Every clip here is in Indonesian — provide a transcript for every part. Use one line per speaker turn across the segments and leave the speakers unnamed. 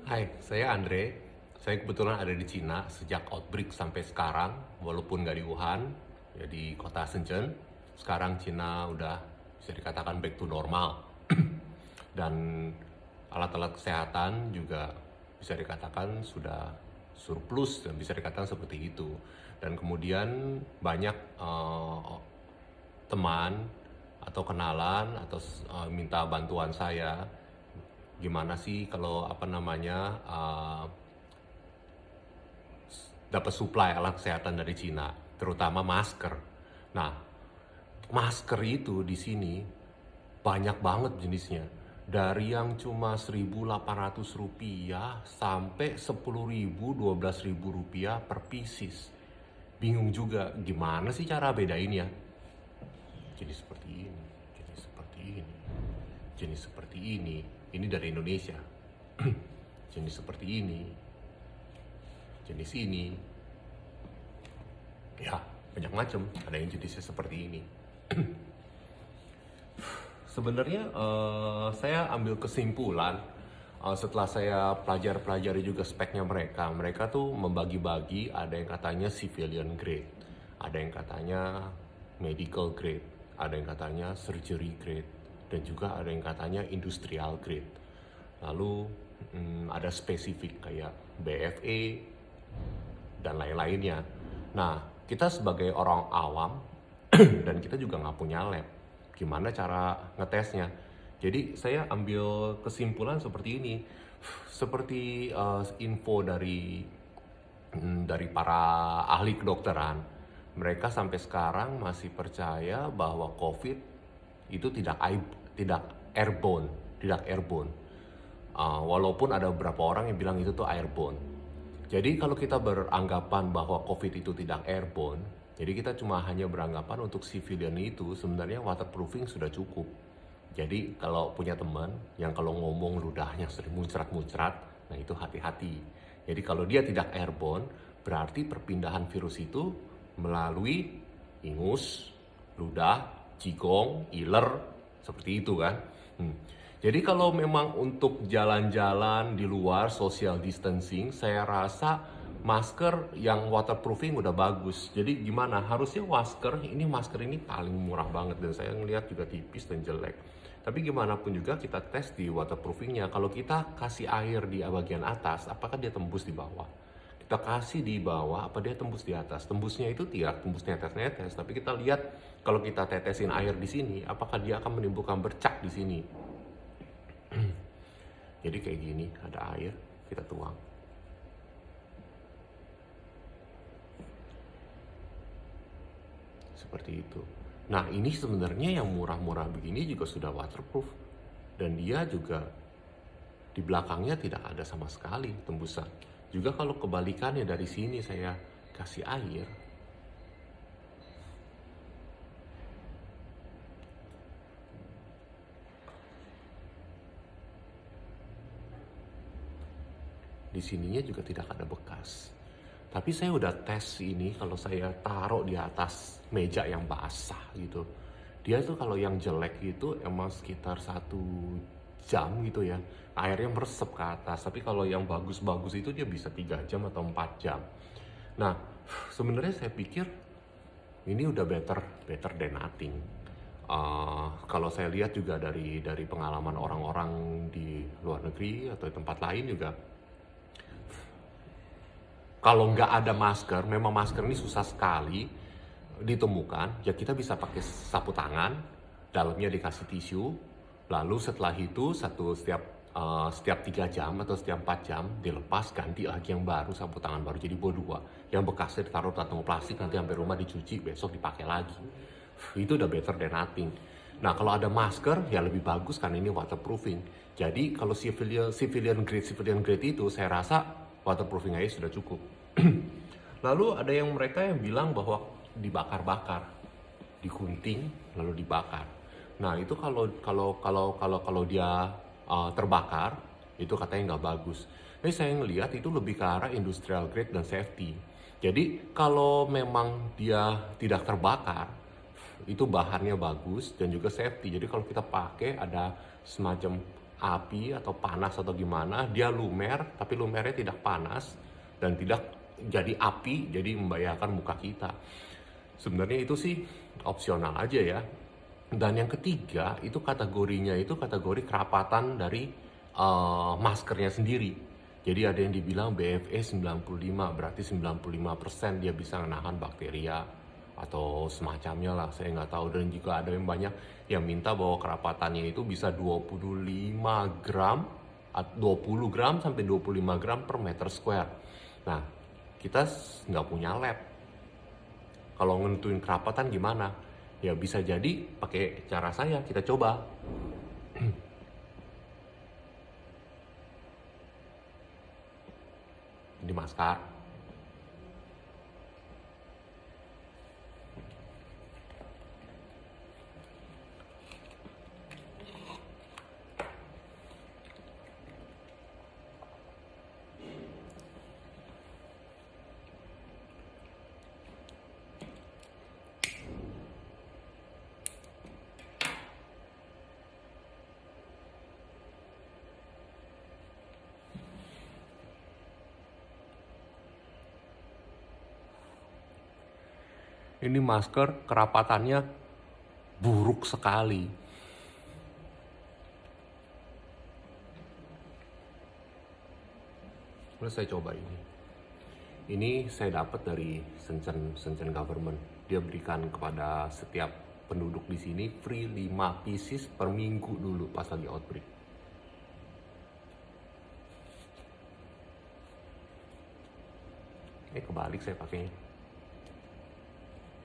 Hai, saya Andre. Saya kebetulan ada di Cina sejak outbreak sampai sekarang, walaupun nggak di Wuhan, ya di kota Shenzhen. Sekarang Cina udah bisa dikatakan back to normal. Dan alat-alat kesehatan juga bisa dikatakan sudah surplus dan bisa dikatakan seperti itu. Dan kemudian banyak teman atau kenalan atau minta bantuan saya gimana sih kalau dapat supply alat kesehatan dari Cina, terutama masker. Nah, masker itu di sini banyak banget jenisnya. Dari yang cuma 1.800 rupiah sampai 10.000, 12.000 rupiah per pieces. Bingung juga gimana sih cara bedain ya? Jenis seperti ini, jenis seperti ini, jenis seperti ini. Ini dari Indonesia. Jenis seperti ini, jenis ini, ya banyak macam. Ada yang jenisnya seperti ini. Sebenarnya saya ambil kesimpulan setelah saya pelajari juga speknya mereka tuh membagi-bagi, ada yang katanya civilian grade, ada yang katanya medical grade, ada yang katanya surgery grade, dan juga ada yang katanya industrial grade. Lalu ada spesifik kayak BFA dan lain-lainnya. Nah, kita sebagai orang awam dan kita juga nggak punya lab, gimana cara ngetesnya? Jadi saya ambil kesimpulan seperti ini, seperti info dari para ahli kedokteran. Mereka sampai sekarang masih percaya bahwa COVID itu tidak airborne, tidak airborne. Walaupun ada beberapa orang yang bilang itu tuh airborne. Jadi kalau kita beranggapan bahwa COVID itu tidak airborne, jadi kita cuma hanya beranggapan untuk civilian itu sebenarnya waterproofing sudah cukup. Jadi kalau punya teman yang kalau ngomong ludahnya sering muncrat-muncrat, nah itu hati-hati. Jadi kalau dia tidak airborne, berarti perpindahan virus itu melalui ingus, ludah, jigong, iler, seperti itu kan. Jadi kalau memang untuk jalan-jalan di luar social distancing, saya rasa masker yang waterproofing udah bagus. Jadi gimana? Harusnya masker ini paling murah banget dan saya ngelihat juga tipis dan jelek. Tapi gimana pun juga kita tes di waterproofingnya. Kalau kita kasih air di bagian atas, apakah dia tembus di bawah? Kita kasih di bawah, apa dia tembus di atas? Tembusnya itu tidak tembus netes-netes, tapi kita lihat kalau kita tetesin air di sini, apakah dia akan menimbulkan bercak di sini? Jadi kayak gini, ada air, kita tuang. Seperti itu. Nah, ini sebenarnya yang murah-murah begini juga sudah waterproof. Dan dia juga di belakangnya tidak ada sama sekali tembusan. Juga kalau kebalikannya dari sini saya kasih air, di sininya juga tidak ada bekas. Tapi saya udah tes ini kalau saya taruh di atas meja yang basah gitu. Dia tuh kalau yang jelek itu emang sekitar 1 jam gitu ya. Airnya meresap ke atas. Tapi kalau yang bagus-bagus itu dia bisa 3 jam atau 4 jam. Nah, sebenarnya saya pikir ini udah better than nothing. Kalau saya lihat juga dari pengalaman orang-orang di luar negeri atau di tempat lain juga, kalau nggak ada masker, memang masker ini susah sekali ditemukan. Ya kita bisa pakai sapu tangan, dalamnya dikasih tisu, lalu setelah itu setiap 3 jam atau setiap 4 jam dilepas, ganti lagi yang baru, sapu tangan baru, jadi bawa 2. Yang bekasnya ditaruh kantong plastik, nanti sampai rumah dicuci, besok dipakai lagi. Itu udah better than nothing. Nah, kalau ada masker ya lebih bagus karena ini waterproofing. Jadi kalau civilian grade itu saya rasa waterproofing aja sudah cukup. Lalu ada yang mereka yang bilang bahwa dibakar-bakar, digunting lalu dibakar. Nah, itu kalau dia terbakar itu katanya nggak bagus. Tapi saya ngelihat itu lebih ke arah industrial grade dan safety. Jadi kalau memang dia tidak terbakar, itu bahannya bagus dan juga safety. Jadi kalau kita pakai ada semacam api atau panas atau gimana, dia lumer, tapi lumernya tidak panas dan tidak jadi api, jadi membahayakan muka kita. Sebenarnya itu sih opsional aja ya. Dan yang ketiga, itu kategorinya itu kategori kerapatan dari maskernya sendiri. Jadi ada yang dibilang BFE 95, berarti 95% dia bisa menahan bakteria atau semacamnya lah, saya nggak tahu. Dan juga ada yang banyak yang minta bahwa kerapatannya itu bisa 25 gram, 20 gram sampai 25 gram per meter square. Nah, kita nggak punya lab. Kalau nentuin kerapatan gimana? Ya bisa jadi pakai cara saya, kita coba. Ini masker. Ini masker kerapatannya buruk sekali. Terus saya coba ini. Ini saya dapat dari Shenzhen Government. Dia berikan kepada setiap penduduk di sini free 5 pieces per minggu dulu pas lagi outbreak. Kebalik saya pakainya.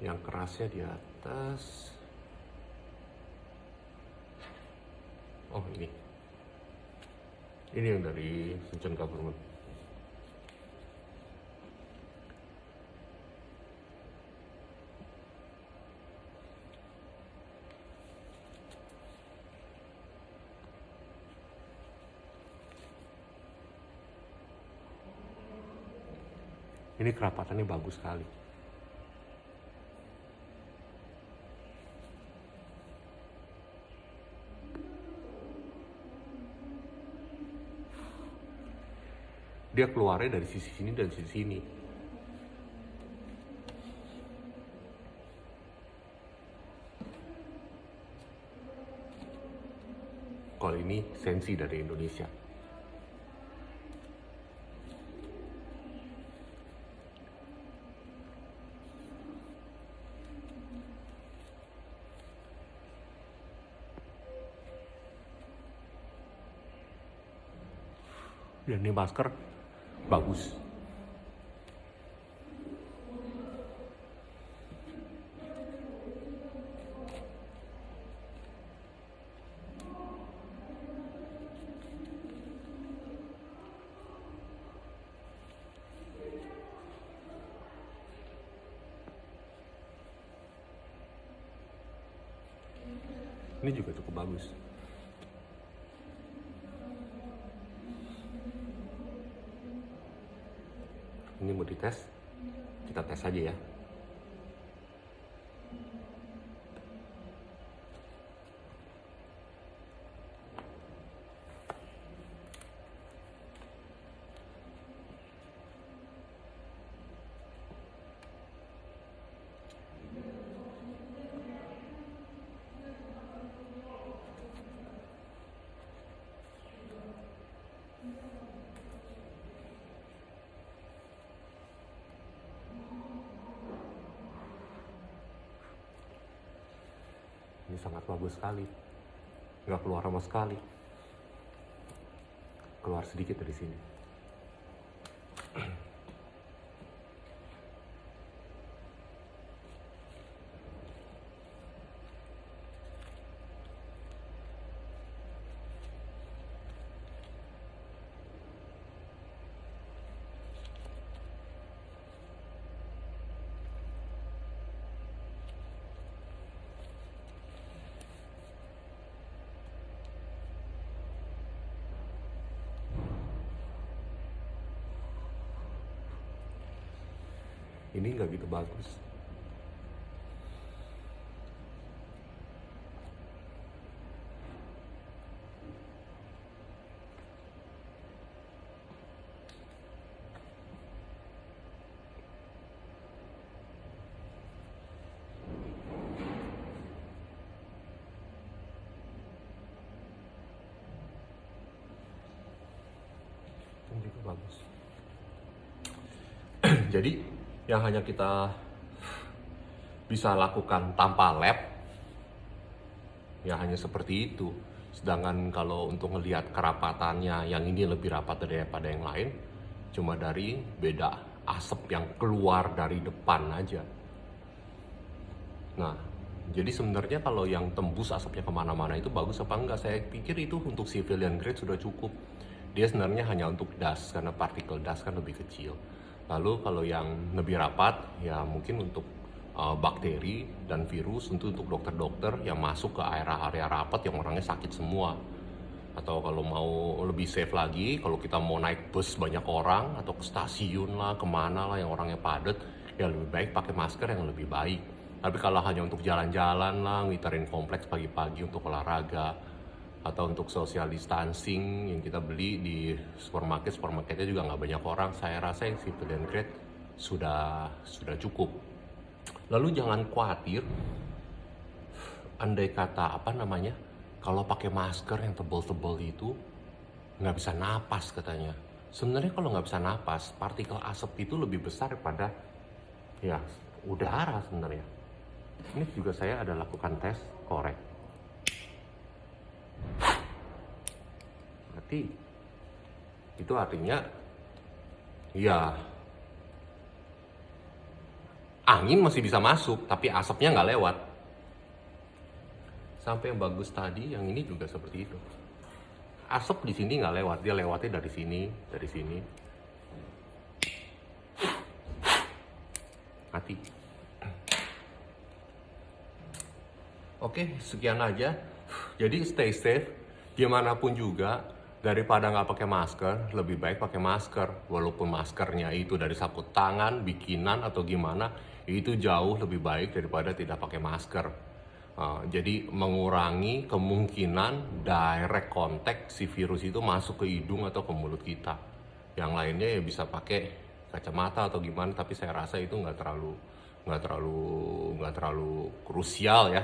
Yang kerasnya di atas. Oh ini. Ini yang dari Shenzhen Government. Ini kerapatannya bagus sekali. Dia keluarnya dari sisi sini dan sisi sini. Kalau ini sensi dari Indonesia. Dan ini masker bagus. Ini juga cukup bagus. Ini mau dites, kita tes aja ya. Ini sangat bagus sekali, nggak keluar sama sekali, keluar sedikit dari sini. Ini nggak gitu bagus. juga bagus. Jadi yang hanya kita bisa lakukan tanpa lab ya hanya seperti itu. Sedangkan kalau untuk ngelihat kerapatannya yang ini lebih rapat daripada yang lain, cuma dari beda asap yang keluar dari depan aja. Nah, jadi sebenarnya kalau yang tembus asapnya kemana-mana itu bagus apa enggak? Saya pikir itu untuk civilian grade sudah cukup. Dia sebenarnya hanya untuk dust, karena partikel dust kan lebih kecil. Lalu kalau yang lebih rapat, ya mungkin untuk bakteri dan virus, untuk dokter-dokter yang masuk ke area-area rapat yang orangnya sakit semua. Atau kalau mau lebih safe lagi, kalau kita mau naik bus banyak orang, atau ke stasiun lah, kemana lah yang orangnya padat, ya lebih baik pakai masker yang lebih baik. Tapi kalau hanya untuk jalan-jalan lah, ngiterin kompleks pagi-pagi untuk olahraga, atau untuk social distancing yang kita beli di supermarketnya juga nggak banyak orang, saya rasa yang civilian grade sudah cukup. Lalu jangan khawatir, andai kata kalau pakai masker yang tebal-tebal itu nggak bisa napas katanya. Sebenarnya kalau nggak bisa napas, partikel asap itu lebih besar daripada ya udara sebenarnya. Ini juga saya ada lakukan tes korek. Berarti itu artinya ya angin masih bisa masuk, tapi asapnya nggak lewat. Sampai yang bagus tadi, yang ini juga seperti itu. Asap di sini nggak lewat, dia lewatnya dari sini, dari sini. Mati. Oke, sekian aja. Jadi stay safe, gimana pun juga. Daripada nggak pakai masker, lebih baik pakai masker. Walaupun maskernya itu dari sapu tangan, bikinan atau gimana, itu jauh lebih baik daripada tidak pakai masker. Jadi mengurangi kemungkinan direct contact si virus itu masuk ke hidung atau ke mulut kita. Yang lainnya ya bisa pakai kacamata atau gimana, tapi saya rasa itu nggak terlalu krusial ya.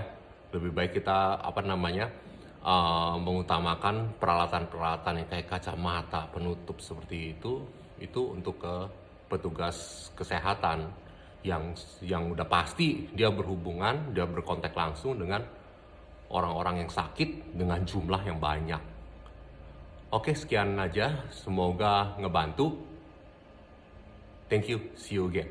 Lebih baik kita mengutamakan peralatan-peralatan yang kayak kacamata penutup seperti itu untuk ke petugas kesehatan yang udah pasti dia berkontak langsung dengan orang-orang yang sakit dengan jumlah yang banyak. Oke, sekian aja, semoga ngebantu. Thank you, see you again.